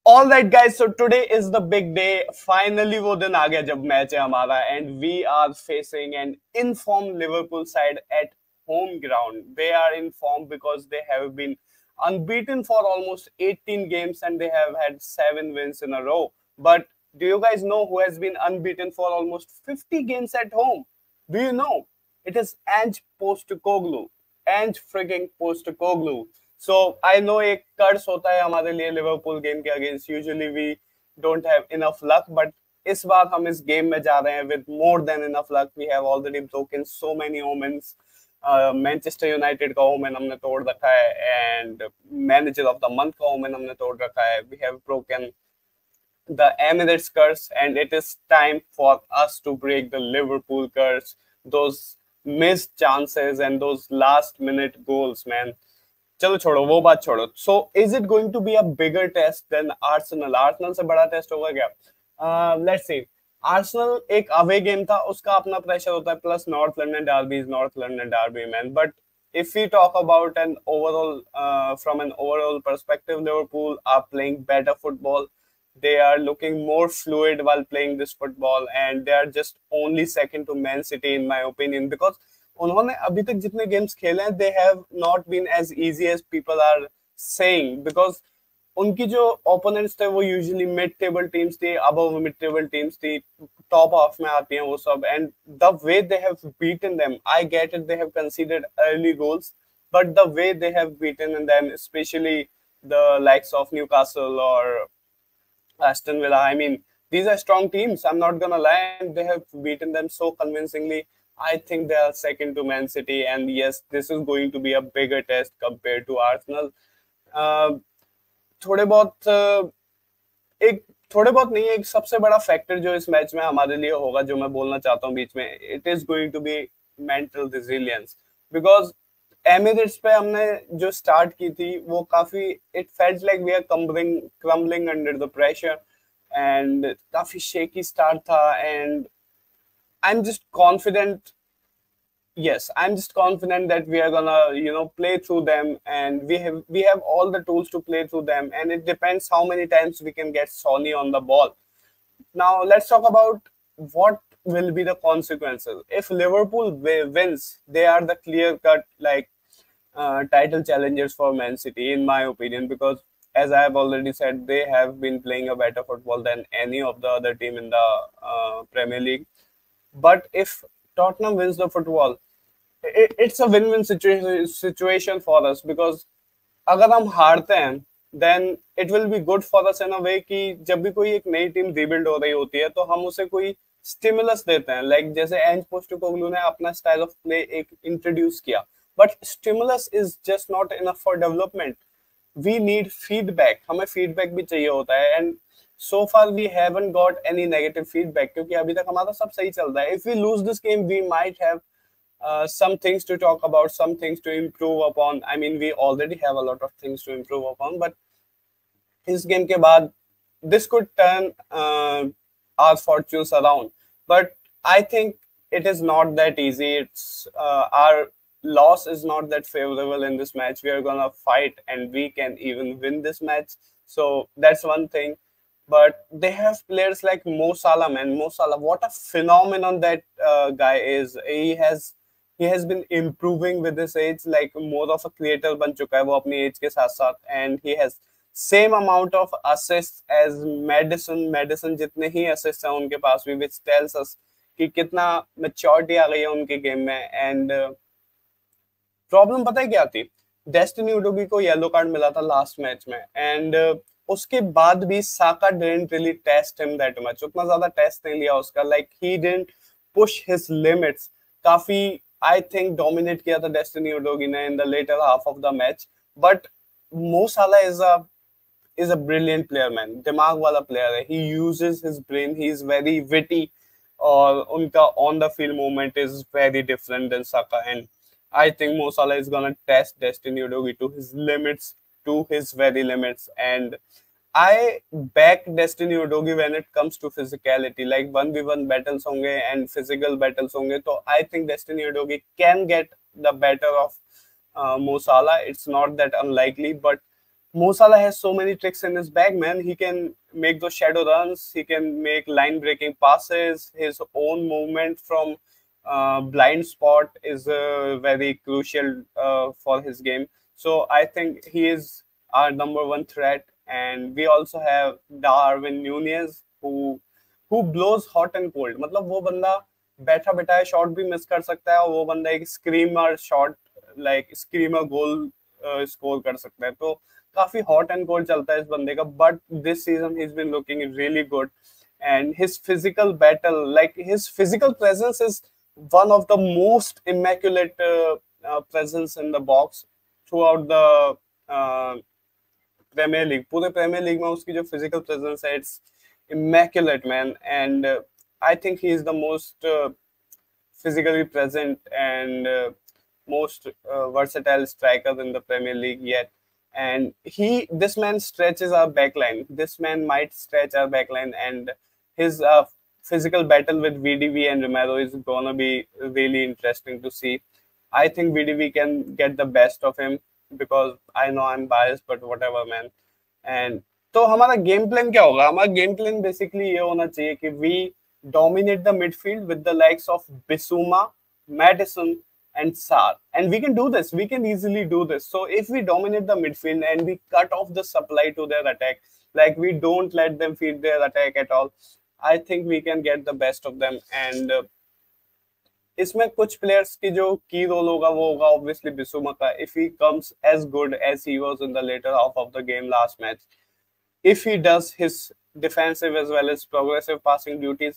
All right, guys. So today is the big day. Finally, वो दिन आ गया जब मैच है हमारा, and we are facing an informed Liverpool side at home ground. They are informed because they have been unbeaten for almost 18 games and they have had 7 wins in a row. But do you guys know who has been unbeaten for almost 50 games at home? Do you know? It is Ange Postecoglou. Ange freaking Postecoglou. So I know एक curse होता है हमारे लिए Liverpool game के against. Usually we don't have enough luck, but इस बार हम इस गेम में जा रहे हैं with more than enough luck. We have already broken so many omens. Manchester United का ओमेन हमने तोड़ रखा है and manager of the month का ओमेन हमने तोड़ रखा है. We have broken the Emirates curse, and it is time for us to break the Liverpool curse. Those missed chances and those last minute goals, man. चलो छोड़ो वो बात छोड़ो. So is it going to be a bigger test than Arsenal? Arsenal से बड़ा test होगा क्या? Let's see. Arsenal एक अवे गेम था, उसका अपना प्रेशर होता है, plus north London derby is north London derby, man. But if we talk about an overall from an overall perspective, Liverpool are playing better football. They are looking more fluid while playing this football, and they are just only second to Man City in my opinion, because उन्होंने अभी तक जितने games खेले हैं they have not been as easy as people are saying, because उनकी जो opponents थे वो यूजुअली मिड टेबल टीम्स थी, अबव मिड टेबल टीम्स थी, टॉप हाफ में आती हैं वो सब. And the way they have beaten them, I get it, they have conceded early goals, but the way they have beaten them, especially the likes of Newcastle और Aston Villa. I mean, these are strong teams. I'm not gonna lie, and they have beaten them so convincingly. I think they are second to Man City, and yes, this is going to be a bigger test compared to Arsenal. थोड़े बहुत नहीं, एक सबसे बड़ा factor जो इस match में हमारे लिए होगा, जो मैं बोलना चाहता हूँ बीच में, it is going to be mental resilience. Because Emirates पे हमने जो स्टार्ट की थी वो काफी, it felt like we are crumbling under the pressure, and काफी शेकी स्टार्ट था. And I am just confident, yes, I'm just confident that we are gonna play through them, and we have all the tools to play through them, and it depends how many times we can get Sonny on the ball. Now let's talk about what will be the consequences if Liverpool wins. They are the clear cut title challengers for Man City in my opinion, because as I have already said, they have been playing a better football than any of the other team in the Premier League. But if Tottenham wins the football, it's a win-win situation for us, because अगर हम हारते हैं then it will be good for us in a way कि जब भी कोई एक नई टीम रीबिल्ड हो रही होती है तो हम उसे कोई स्टिमुलस देते हैं. लाइक जैसे एंज पोस्टेकोग्लू ने अपना स्टाइल ऑफ प्ले एक इंट्रोड्यूस किया, but stimulus is just not enough for development. We need feedback, हमें फीडबैक भी चाहिए होता है. And so far we haven't got any negative feedback, क्योंकि अभी तक हमारा सब सही चल रहा है. If we lose this game, we might have some things to talk about, some things to improve upon. I mean, we already have a lot of things to improve upon, but इस game के बाद this could turn our fortunes around. But I think it is not that easy. It's our loss is not that favorable in this match. We are gonna fight, and we can even win this match. So that's one thing. But they have players like Mo Salah, man. Mo Salah, what a phenomenon that guy is. He has been improving with his age, like more of a creator बन चुका है वो अपनी age के साथ साथ. And he has same amount of assists as Madison जितने ही assists हैं उनके पास भी, which tells us कि कितना maturity आ गई है उनके गेम में. And प्रॉब्लम पता है क्या थी? डेस्टिनी उडोगी को येलो कार्ड मिला था लास्ट मैच में, एंड उसके बाद भी Saka didn't really test him that much. उतना ज्यादा टेस्ट नहीं लिया उसका. Like he didn't push his limits. काफी आई थिंक डोमिनेट किया था डेस्टिनी उडोगी ने in the latter half of the match. But Mo Salah is a brilliant player, man. दिमाग वाला प्लेयर है. He uses his brain, he is very witty, और उनका on the field movement is very different than Saka. And I think Mo Salah is gonna test Destiny Udogie to his limits, to his very limits. And I back Destiny Udogie when it comes to physicality. Like 1v1 battles होंगे and physical battles होंगे, तो I think Destiny Udogie can get the better of Mo Salah. It's not that unlikely, but Mo Salah has so many tricks in his bag, man. He can make those shadow runs. He can make line-breaking passes. His own movement from blind spot is very crucial for his game. So I think he is our number one threat. And we also have Darwin Nunez, who blows hot and cold. मतलब वो बंदा बैठा बैठाया shot भी miss कर सकता है और वो बंदा एक screamer shot like screamer goal score कर सकता है. तो काफी हॉट एंड कोल्ड चलता है इस बंदे का. But this season he is been looking really good and his physical battle like his physical presence is one of the most immaculate presence in the box throughout the Premier League. पूरे Premier League में उसकी जो physical presence है, it's immaculate, man. And I think he is the most physically present and most versatile striker in the Premier League yet. And this man stretches our backline. This man might stretch our backline, and his physical battle with VDV and Romero is gonna be really interesting to see. I think VDV can get the best of him because I know I'm biased, but whatever, man. And तो हमारा game plan क्या होगा? हमारा game plan basically ये होना चाहिए कि we dominate the midfield with the likes of Bissouma, Maddison, and Sarr. And we can do this. We can easily do this. So if we dominate the midfield and we cut off the supply to their attack, like we don't let them feed their attack at all, I think we can get the best of them. And इसमें कुछ players की जो की role होगा वो होगा obviously Bissouma का. If he comes as good as he was in the latter half of the game last match, if he does his defensive as well as progressive passing duties,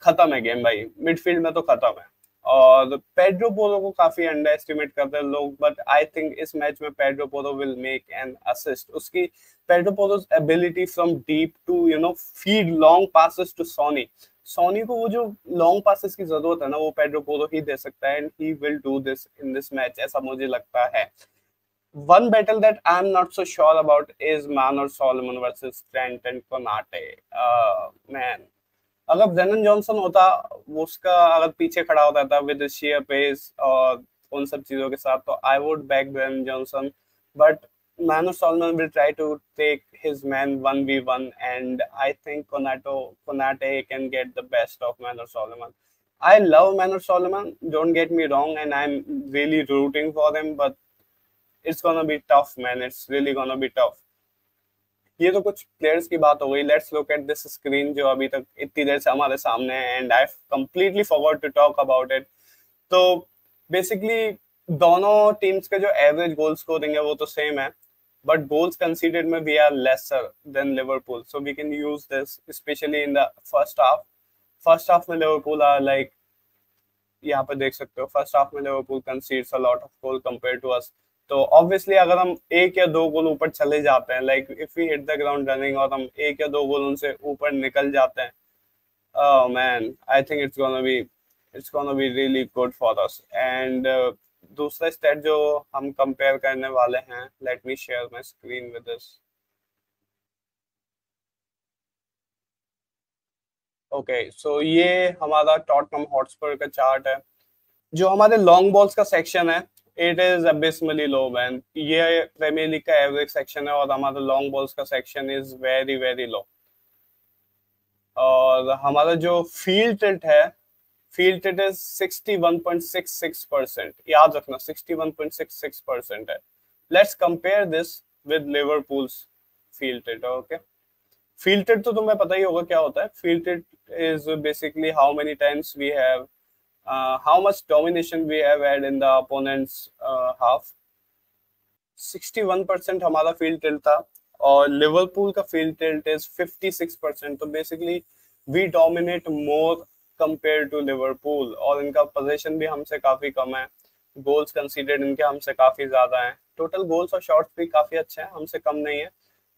खत्म है game भाई. Midfield में तो खत्म है. और Pedro Porro को काफी अंडर एस्टिमेट करते हैं लोग, बट आई थिंक इस मैच में Pedro Porro will make an assist. उसकी Pedro Porro's ability from deep to feed long passes to Sonny को वो जो लॉन्ग पासेस की जरूरत है ना, वो पेड्रो पोरो ही दे सकता है. And he will do this in this match, ऐसा मुझे लगता है. One battle that I'm not so sure about is Manor Solomon versus Trent and Konate. Man, अगर ब्रेनन जॉनसन होता, वो उसका अगर पीछे खड़ा होता था विद शेयर पेस और उन सब चीजों के साथ, तो I would back Brennan Johnson. But Manor Solomon will try to take his man 1v1, and I think Konate can get the best of Manor Solomon. I love Manor Solomon, don't get me wrong, and I'm really rooting for him, but it's gonna be tough, man. It's really gonna be tough. ये तो कुछ players की बात हो गई. Let's look at this screen जो अभी तक इतनी देर से हमारे सामने है, and I completely forgot to talk about it. तो बेसिकली दोनों टीम्स के जो एवरेज गोल स्कोरिंग है वो तो सेम है, बट गोल्स कंसीडर्ड में we are lesser than Liverpool. So we can use this specially in the first half. First half में लिवरपूल आर लाइक, यहाँ पे देख सकते हो, फर्स्ट हाफ में Liverpool concedes a lot of goal compare to us. तो obviously अगर हम एक या दो गोल ऊपर चले जाते हैं, like if we hit the ground running और हम एक या दो गोल उनसे ऊपर निकल जाते हैं, oh man, I think it's gonna be really good for us. And दूसरा स्टेट जो हम कंपेयर करने वाले हैं, let me share my screen with this. Okay, so ये हमारा टॉटनहम हॉटस्पर का चार्ट है. जो हमारे लॉन्ग बॉल्स का सेक्शन है, it is abysmally low, man. ये प्रीमियर लीग का एवरेज सेक्शन है और हमारा लॉन्ग बॉल्स का section is very very low. और हमारा जो फील्ड टिल्ट है, फील्ड टिल्ट इज 61.66%. याद रखना 61.66% है. Let's compare this with Liverpool's field tilt. Okay, field tilt तो तुम्हें पता ही होगा क्या होता है. Field tilt is basically how many times we have how much domination we have had in the opponent's half. 61% हमारा फील्ड टिल्ट था और लिवरपूल का फील्ड टिल्ट इज 56%. तो basically we dominate more compare to Liverpool, और इनका position भी हमसे काफी कम है. गोल्स कंसीडर्ड इनके हमसे काफी ज्यादा हैं. टोटल गोल्स और शॉट्स भी काफी अच्छे हैं, हमसे कम नहीं है.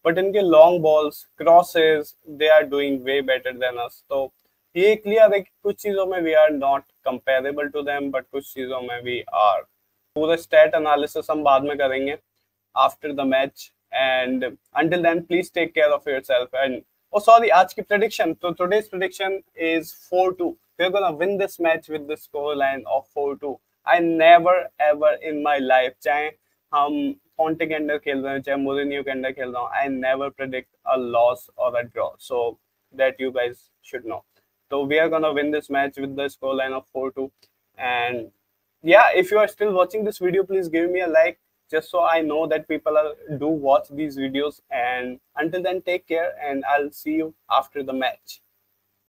बट इनके long balls, crosses, they are doing way better than us. तो ये क्लियर है कि कुछ चीजों में we are not comparable to them, but कुछ चीजों में वी आर. पूरा स्टैट एनालिसिस हम बाद में करेंगे after the match. And until then please take care of yourself. And oh sorry, आज की prediction, तो today's prediction is 4-2. we're gonna win this match with the score line of 4-2. I never ever in my life, चाहे हम Conte के under खेल रहा हूँ, चाहे मोरिनियो के अंडर खेल रहा हूँ, I never predict a loss और a draw, so that you guys should know. So we are gonna win this match with the scoreline of 4-2. And yeah, if you are still watching this video, please give me a like, just so I know that people do watch these videos. And until then, take care, and I'll see you after the match.